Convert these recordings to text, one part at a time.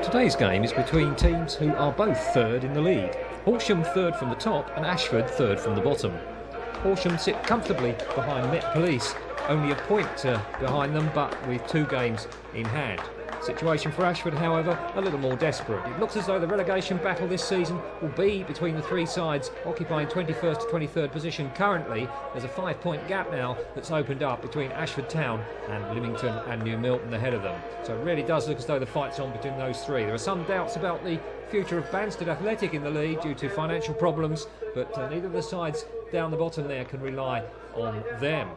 Today's game is between teams who are both third in the league. Horsham third from the top and Ashford third from the bottom. Horsham sit comfortably behind Met Police, only a point behind them, but with 2 games in hand. Situation for Ashford, however, a little more desperate. It looks as though the relegation battle this season will be between the 3 sides occupying 21st to 23rd position. Currently, there's a 5-point gap now that's opened up between Ashford Town and Lymington and New Milton ahead of them. So it really does look as though the fight's on between those 3. There are some doubts about the future of Banstead Athletic in the league due to financial problems, but neither of the sides down the bottom there can rely on them.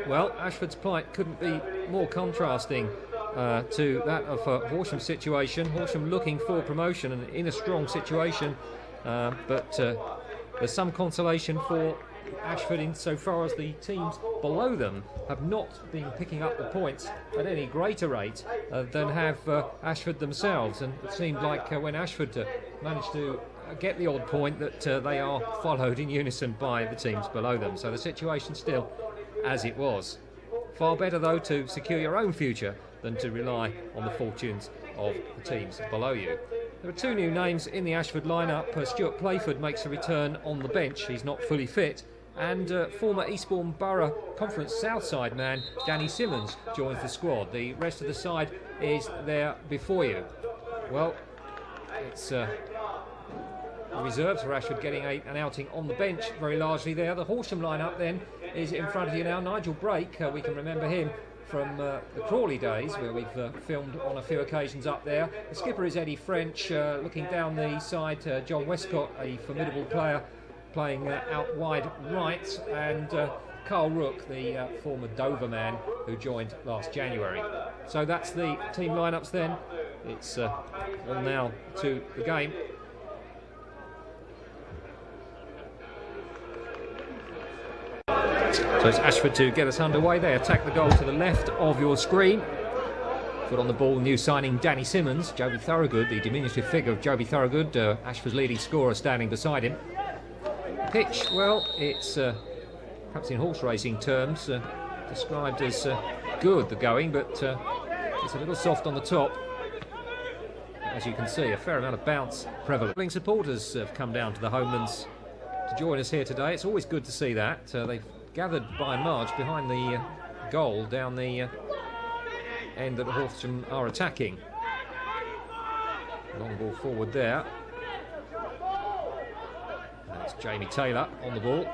Well, Ashford's plight couldn't be more contrasting to that of Horsham's situation. Horsham looking for promotion and in a strong situation, but there's some consolation for Ashford insofar as the teams below them have not been picking up the points at any greater rate than have Ashford themselves, and it seemed like when Ashford managed to get the odd point that they are followed in unison by the teams below them. So the situation still as it was. Far better though to secure your own future than to rely on the fortunes of the teams below you. There are 2 new names in the Ashford lineup. Stuart Playford makes a return on the bench. He's not fully fit. And former Eastbourne Borough Conference Southside man Danny Simmons joins the squad. The rest of the side is there before you. Well, it's reserves for Ashford getting an outing on the bench very largely there. The Horsham lineup then is in front of you now. Nigel Brake, we can remember him from the Crawley days where we've filmed on a few occasions up there. The skipper is Eddie French. Looking down the side, John Westcott, a formidable player, playing out wide right, and Carl Rook, the former Dover man who joined last January. So that's the team lineups then. It's on now to the game. So it's Ashford to get us underway. They attack the goal to the left of your screen. Foot on the ball, new signing Danny Simmons. Joby Thorogood, the diminutive figure of Joby Thorogood, Ashford's leading scorer, standing beside him. Pitch, well, it's perhaps in horse racing terms described as good, the going, but it's a little soft on the top. As you can see, a fair amount of bounce prevalent. Supporters have come down to the Homelands to join us here today. It's always good to see that. They've gathered by and large behind the goal down the end that Horsham are attacking. Long ball forward there. That's Jamie Taylor on the ball,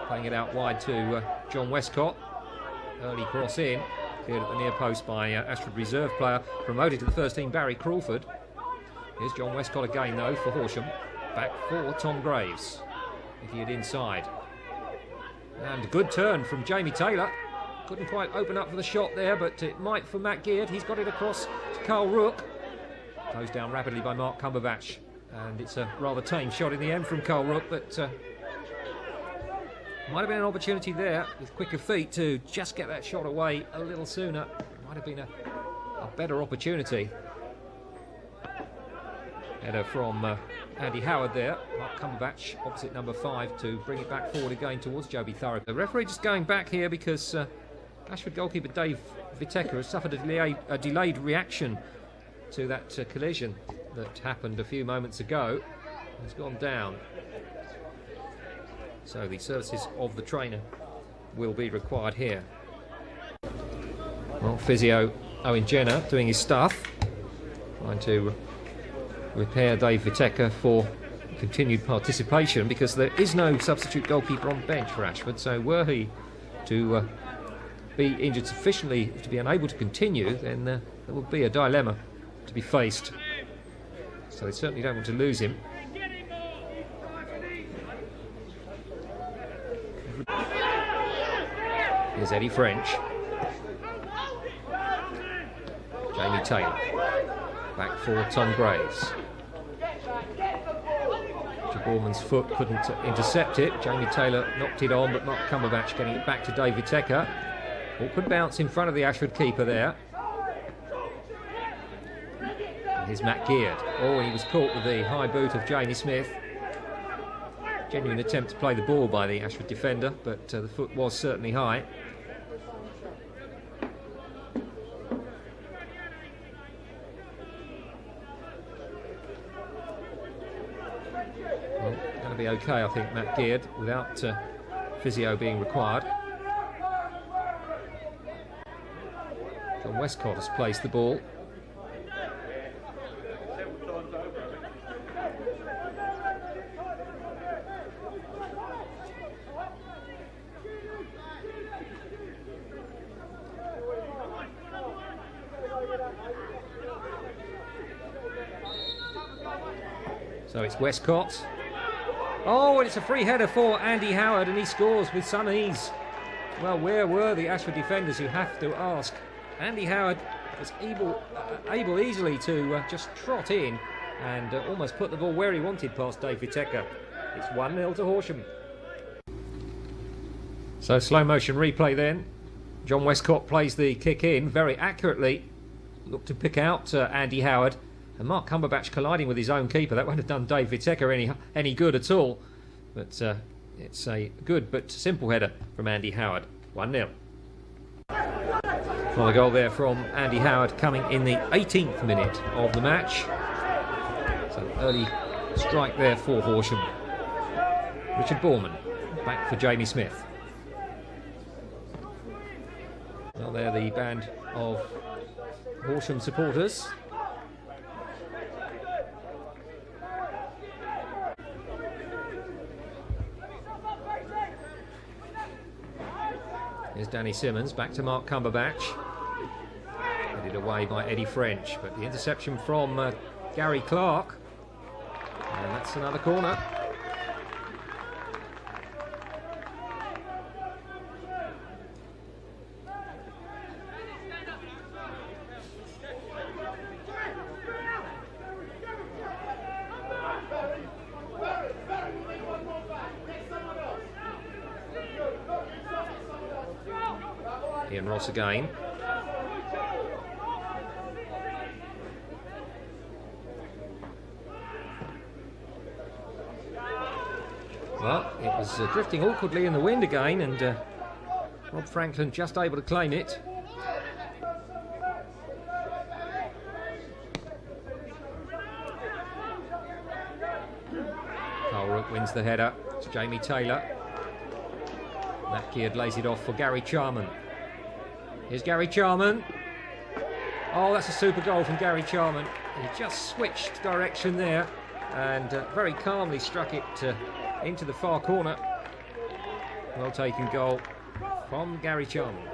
playing it out wide to John Westcott. Early cross in, cleared at the near post by Ashford reserve player, promoted to the first team, Barry Crawford. Here's John Westcott again though for Horsham. Back for Tom Graves. Making it inside. And a good turn from Jamie Taylor. Couldn't quite open up for the shot there, but it might for Matt Geard. He's got it across to Carl Rook. Closed down rapidly by Mark Cumberbatch. And it's a rather tame shot in the end from Carl Rook, but might have been an opportunity there with quicker feet to just get that shot away a little sooner. Might have been a better opportunity. Header from Andy Howard there. Mark Cumberbatch opposite number 5 to bring it back forward again towards Joby Thorogood. The referee just going back here because Ashford goalkeeper Dave Viteka has suffered a delayed reaction to that collision that happened a few moments ago. He's gone down. So the services of the trainer will be required here. Well, physio Owen Jenner doing his stuff, trying to repair Dave Viteka for continued participation, because there is no substitute goalkeeper on the bench for Ashford, so were he to be injured sufficiently to be unable to continue, then there would be a dilemma to be faced. So they certainly don't want to lose him. Here's Eddie French. Jamie Taylor. Back for Tom Graves. Borman's foot couldn't intercept it. Jamie Taylor knocked it on, but Mark Cumberbatch getting it back to Dave Viteka. Awkward bounce in front of the Ashford keeper there. And here's Matt Geard. Oh, he was caught with the high boot of Jamie Smith. Genuine attempt to play the ball by the Ashford defender, but the foot was certainly high. fairly okay, I think, Matt Geard, without physio being required. John Westcott has placed the ball. So it's Westcott. Oh, and it's a free header for Andy Howard, and he scores with some ease. Well, where were the Ashford defenders, you have to ask? Andy Howard was able easily to just trot in and almost put the ball where he wanted past Dave Whittaker. It's 1-0 to Horsham. So slow motion replay then. John Westcott plays the kick in very accurately. Looked to pick out Andy Howard. And Mark Cumberbatch colliding with his own keeper. That won't have done Dave Whittaker any good at all. But it's a good but simple header from Andy Howard. 1-0. Well, a goal there from Andy Howard coming in the 18th minute of the match. So early strike there for Horsham. Richard Borman back for Jamie Smith. Well, they're the band of Horsham supporters. Here's Danny Simmons, back to Mark Cumberbatch. Headed away by Eddie French, but the interception from Gary Clark. And that's another corner. Ian Ross again. Well, it was drifting awkwardly in the wind again, and Rob Franklin just able to claim it. Carl Rook wins the header. It's Jamie Taylor. Matt Geard lays it off for Gary Charman. Here's Gary Charman. Oh, that's a super goal from Gary Charman. He just switched direction there and very calmly struck it into the far corner. Well taken goal from Gary Charman.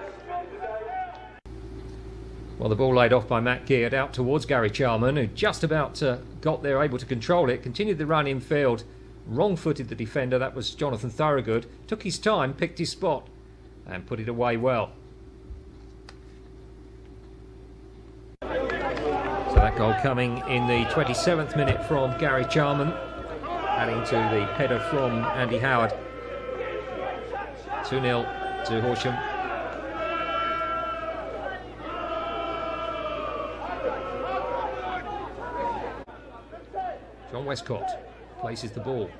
Well, the ball laid off by Matt Geard out towards Gary Charman, who just about got there, able to control it, continued the run in field, wrong-footed the defender, that was Jonathan Thorogood, took his time, picked his spot and put it away well. So that goal coming in the 27th minute from Gary Charman, adding to the header from Andy Howard. 2-0 to Horsham. John Westcott places the ball.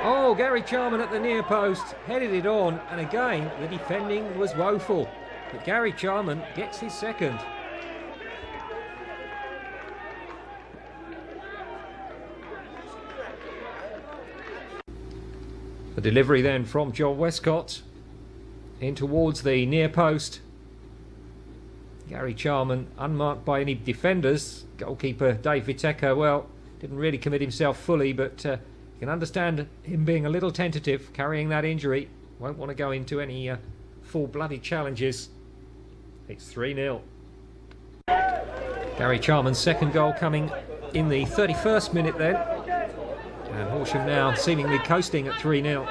Oh, Gary Charman at the near post, headed it on, and again the defending was woeful. But Gary Charman gets his second. The delivery then from John Westcott in towards the near post. Gary Charman unmarked by any defenders. Goalkeeper Dave Whittaker, well, didn't really commit himself fully, but you can understand him being a little tentative, carrying that injury. Won't want to go into any full-blooded challenges. It's 3-0. Gary Charman's second goal coming in the 31st minute then. And Horsham now seemingly coasting at 3-0.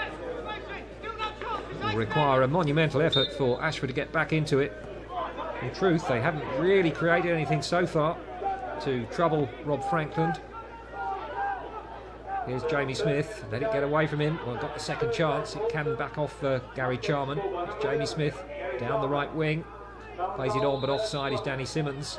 It will require a monumental effort for Ashford to get back into it. In truth, they haven't really created anything so far to trouble Rob Franklin. Here's Jamie Smith, let it get away from him. Well, got the second chance, it can back off Gary Charman. It's Jamie Smith down the right wing, plays it on, but offside is Danny Simmons.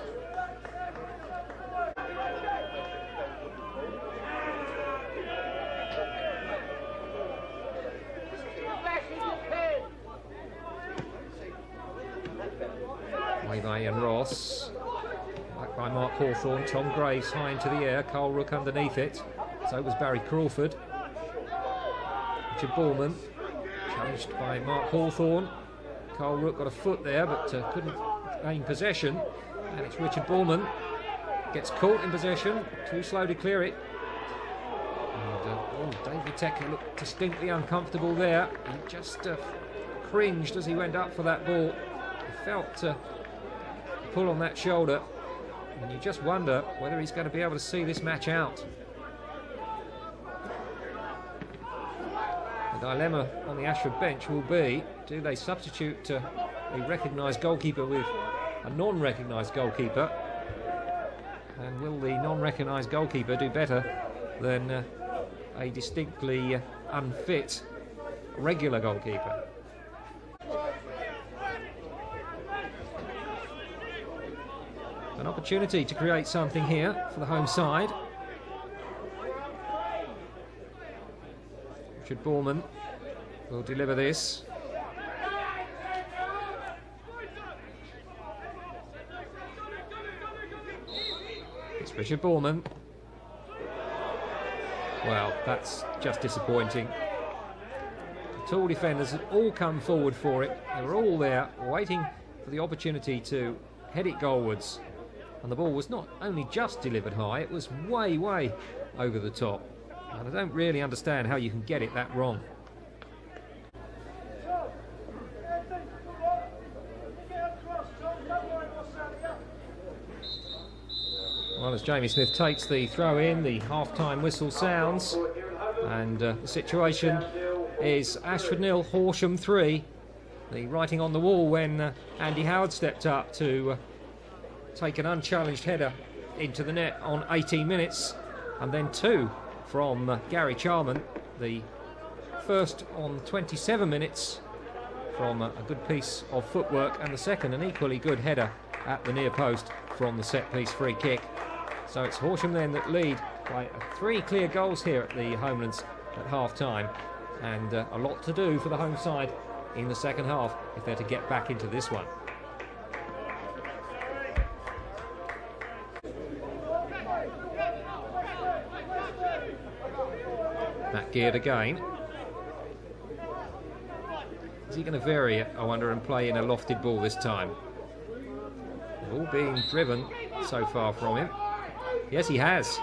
Play by Ian Ross. Back by Mark Hawthorne. Tom Graves high into the air. Carl Rook underneath it. So was Barry Crawford. Richard Ballman. Challenged by Mark Hawthorne. Carl Rook got a foot there but couldn't gain possession. And it's Richard Ballman. Gets caught in possession. Too slow to clear it. And David Tecker looked distinctly uncomfortable there. He just cringed as he went up for that ball. He felt a pull on that shoulder. And you just wonder whether he's going to be able to see this match out. The dilemma on the Ashford bench will be, do they substitute a recognised goalkeeper with a non-recognised goalkeeper? And will the non-recognised goalkeeper do better than a distinctly unfit regular goalkeeper? An opportunity to create something here for the home side. Richard Ballman will deliver this. It's Richard Ballman. Well, that's just disappointing. The tall defenders had all come forward for it. They were all there waiting for the opportunity to head it goalwards. And the ball was not only just delivered high, it was way, way over the top. And I don't really understand how you can get it that wrong. Well, as Jamie Smith takes the throw in, the half-time whistle sounds, and the situation is Ashford 0, Horsham 3. The writing on the wall when Andy Howard stepped up to take an unchallenged header into the net on 18 minutes, and then two from Gary Charman, the first on 27 minutes from a good piece of footwork, and the second an equally good header at the near post from the set-piece free kick. So it's Horsham then that lead by 3 clear goals here at the Homelands at half-time, and a lot to do for the home side in the second half if they're to get back into this one. Matt Geared again. Is he going to vary it, I wonder, and play in a lofted ball this time? The ball being driven so far from him. Yes, he has.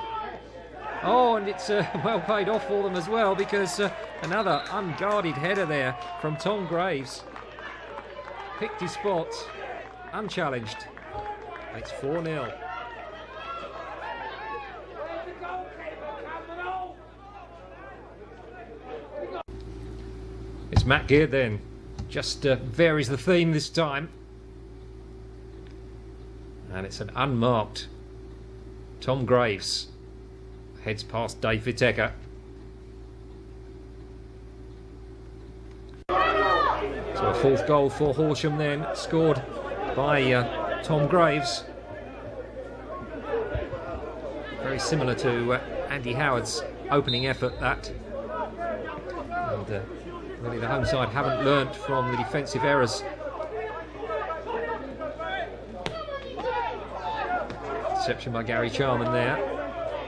Oh, and it's well paid off for them as well, because another unguarded header there from Tom Graves. Picked his spot, unchallenged. It's 4-0. It's Matt Geared then. Just varies the theme this time. And it's an unmarked Tom Graves. Heads past Dave Whittaker. So a fourth goal for Horsham then, scored by Tom Graves. Very similar to Andy Howard's opening effort, that. And really the home side haven't learnt from the defensive errors. Deception by Gary Charman there.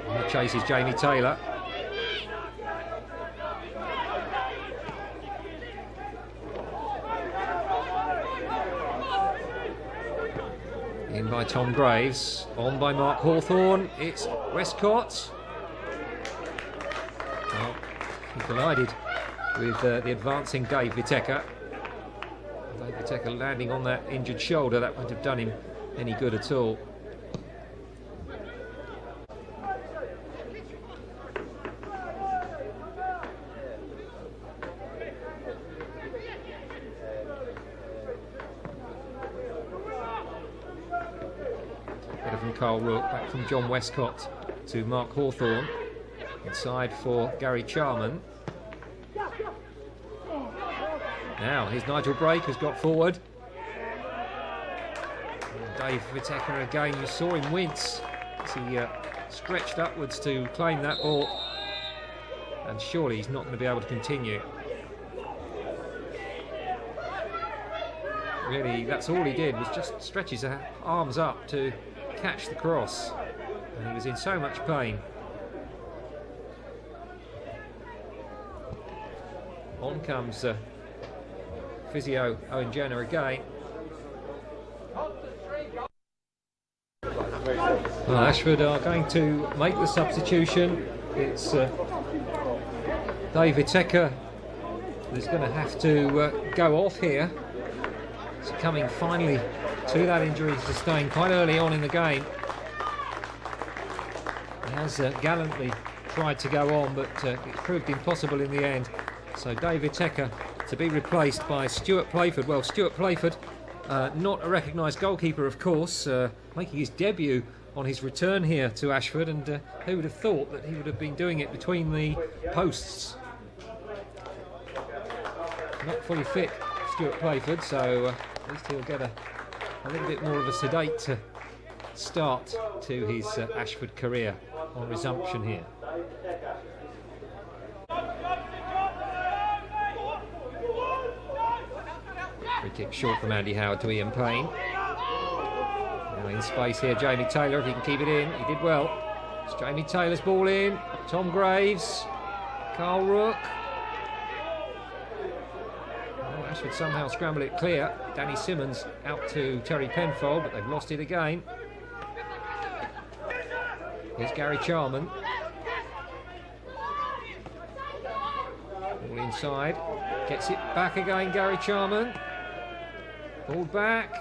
He chases Jamie Taylor. In by Tom Graves. On by Mark Hawthorne. It's Westcott. Well, he collided with the advancing Dave Whittaker. Dave Whittaker landing on that injured shoulder. That wouldn't have done him any good at all. Header from Carl Rook, back from John Westcott to Mark Hawthorne. Inside for Gary Charman. Now, here's Nigel Brake, who's got forward. And Dave Whittaker again, you saw him wince as he stretched upwards to claim that ball. And surely he's not going to be able to continue. Really, that's all he did, was just stretch his arms up to catch the cross. And he was in so much pain. On comes physio Owen Jenner again. Well, Ashford are going to make the substitution. It's David Tecker that's going to have to go off here. It's coming finally to that injury sustained quite early on in the game. He has gallantly tried to go on, but it proved impossible in the end. So David Tecker to be replaced by Stuart Playford. Well, Stuart Playford, not a recognised goalkeeper, of course, making his debut on his return here to Ashford, and who would have thought that he would have been doing it between the posts. Not fully fit, Stuart Playford, so at least he'll get a little bit more of a sedate start to his Ashford career on resumption here. Free kick short from Andy Howard to Ian Payne. Now in space here, Jamie Taylor, if he can keep it in. He did well. It's Jamie Taylor's ball in. Tom Graves, Carl Rook. Oh, Ashford somehow scramble it clear. Danny Simmons out to Terry Penfold, but they've lost it again. Here's Gary Charman. Ball inside. Gets it back again, Gary Charman. Ball back.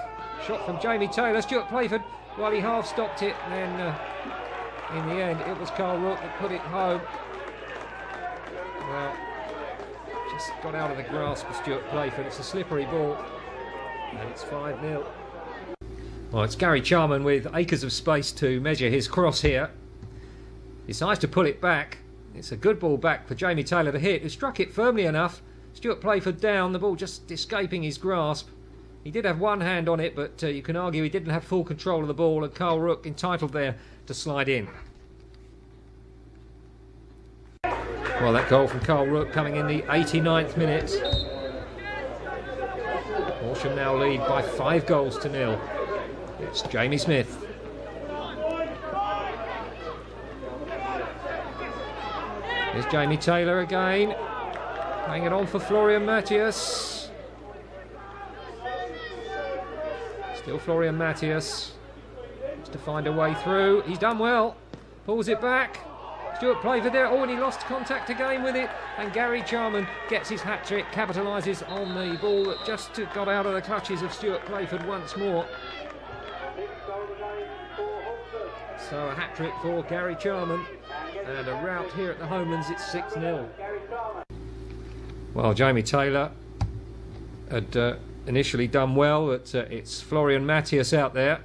Shot from Jamie Taylor. Stuart Playford, well, he half stopped it, and then in the end it was Carl Rook that put it home. Well, just got out of the grasp of Stuart Playford. It's a slippery ball, and it's 5-0. Well, it's Gary Charman with acres of space to measure his cross here. Decides to pull it back. It's a good ball back for Jamie Taylor to hit, who struck it firmly enough. Stuart Playford down, the ball just escaping his grasp. He did have one hand on it, but you can argue he didn't have full control of the ball, and Carl Rook entitled there to slide in. Well, that goal from Carl Rook coming in the 89th minute. Horsham now lead by 5 goals to 0. It's Jamie Smith. Here's Jamie Taylor again. Playing it on for Florian Matthias. Still Florian Matthias. Wants to find a way through. He's done well. Pulls it back. Stuart Playford there. Oh, and he lost contact again with it. And Gary Charman gets his hat-trick. Capitalises on the ball that just got out of the clutches of Stuart Playford once more. So a hat-trick for Gary Charman. And a rout here at the Homelands. It's 6-0. Well, Jamie Taylor had initially done well, but it's Florian Matthias out there.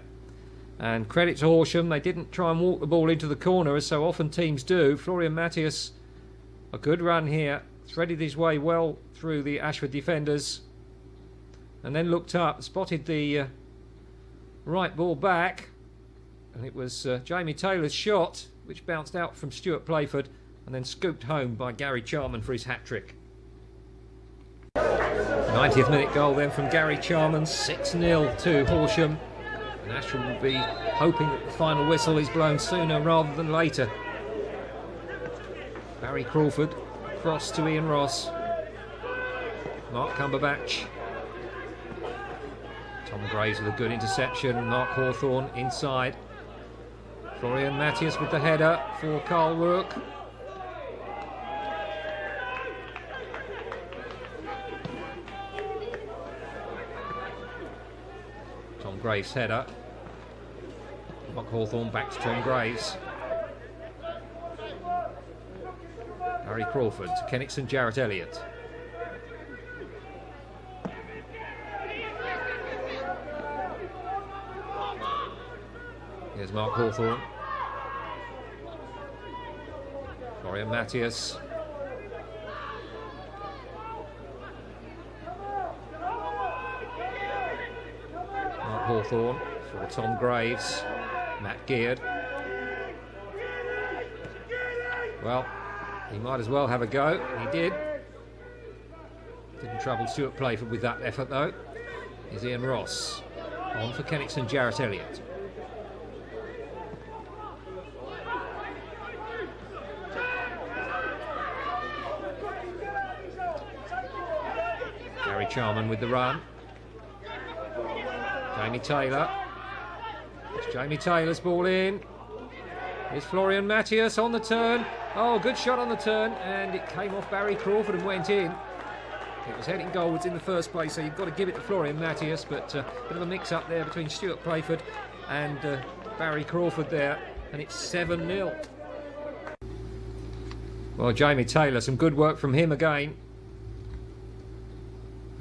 And credit to Horsham, they didn't try and walk the ball into the corner as so often teams do. Florian Matthias, a good run here, threaded his way well through the Ashford defenders, and then looked up, spotted the right ball back, and it was Jamie Taylor's shot, which bounced out from Stuart Playford and then scooped home by Gary Charman for his hat-trick. 90th minute goal then from Gary Charman, 6-0 to Horsham. And Ashford will be hoping that the final whistle is blown sooner rather than later. Barry Crawford, cross to Ian Ross. Mark Cumberbatch. Tom Graves with a good interception. Mark Hawthorne inside. Florian Matthias with the header for Carl Rook. Tom Graves' header. Mark Hawthorne back to Tom Graves. Barry Crawford to Kennickson, Jarrett Elliott. Here's Mark Hawthorne. Florian Matthias. Mark Hawthorne for Tom Graves. Matt Geard. Well, he might as well have a go. He did. Didn't trouble Stuart Playford with that effort though. is Ian Ross. On for Kennickson, Jarrett Elliott. Gary Charman with the run. Jamie Taylor. It's Jamie Taylor's ball in. Here's Florian Matthias on the turn. Oh, good shot on the turn, and it came off Barry Crawford and went in. It was heading goalwards in the first place, so you've got to give it to Florian Matthias, but a bit of a mix-up there between Stuart Playford and Barry Crawford there, and it's 7-0. Well, Jamie Taylor, some good work from him again.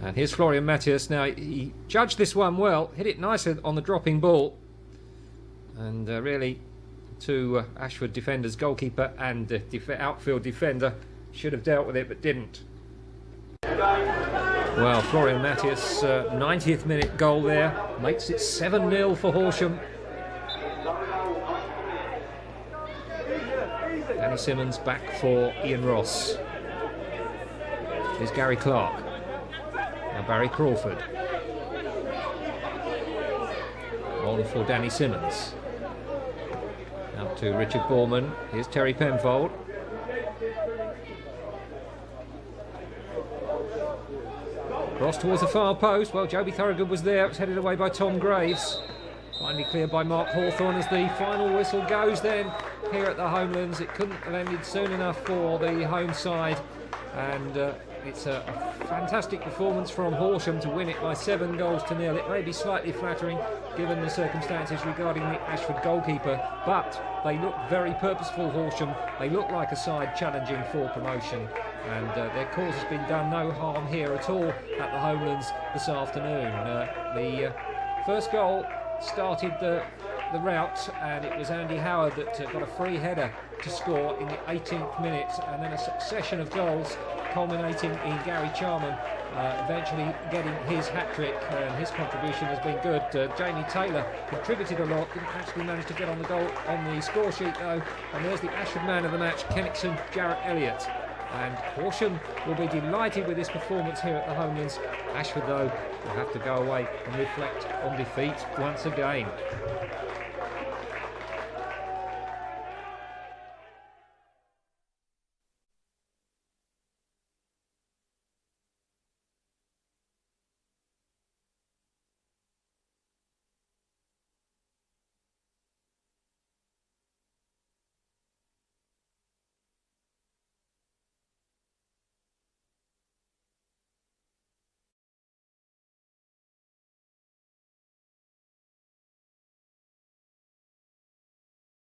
And here's Florian Matthias. Now, he judged this one well, hit it nicely on the dropping ball, and really, two Ashford defenders, goalkeeper and outfield defender, should have dealt with it but didn't. Well, Florian Matthias, 90th minute goal there, makes it 7-0 for Horsham. Danny Simmons back for Ian Ross. Here's Gary Clark. Now Barry Crawford. On for Danny Simmons. Out to Richard Borman. Here's Terry Penfold. Cross towards the far post. Well, Joby Thorogood was there. It was headed away by Tom Graves. Finally cleared by Mark Hawthorne as the final whistle goes then here at the Homelands. It couldn't have ended soon enough for the home side. And it's a fantastic performance from Horsham to win it by 7-0. It may be slightly flattering given the circumstances regarding the Ashford goalkeeper, but they look very purposeful, Horsham. They look like a side challenging for promotion, and their cause has been done no harm here at all at the Homelands this afternoon. The first goal started the rout, and it was Andy Howard that got a free header to score in the 18th minute, and then a succession of goals culminating in Gary Charman eventually getting his hat-trick, and his contribution has been good. Jamie Taylor contributed a lot, didn't actually manage to get on the score sheet though, and there's the Ashford man of the match, Kennickson, Jarrett Elliott. And Horsham will be delighted with this performance here at the Homelands. Ashford though will have to go away and reflect on defeat once again.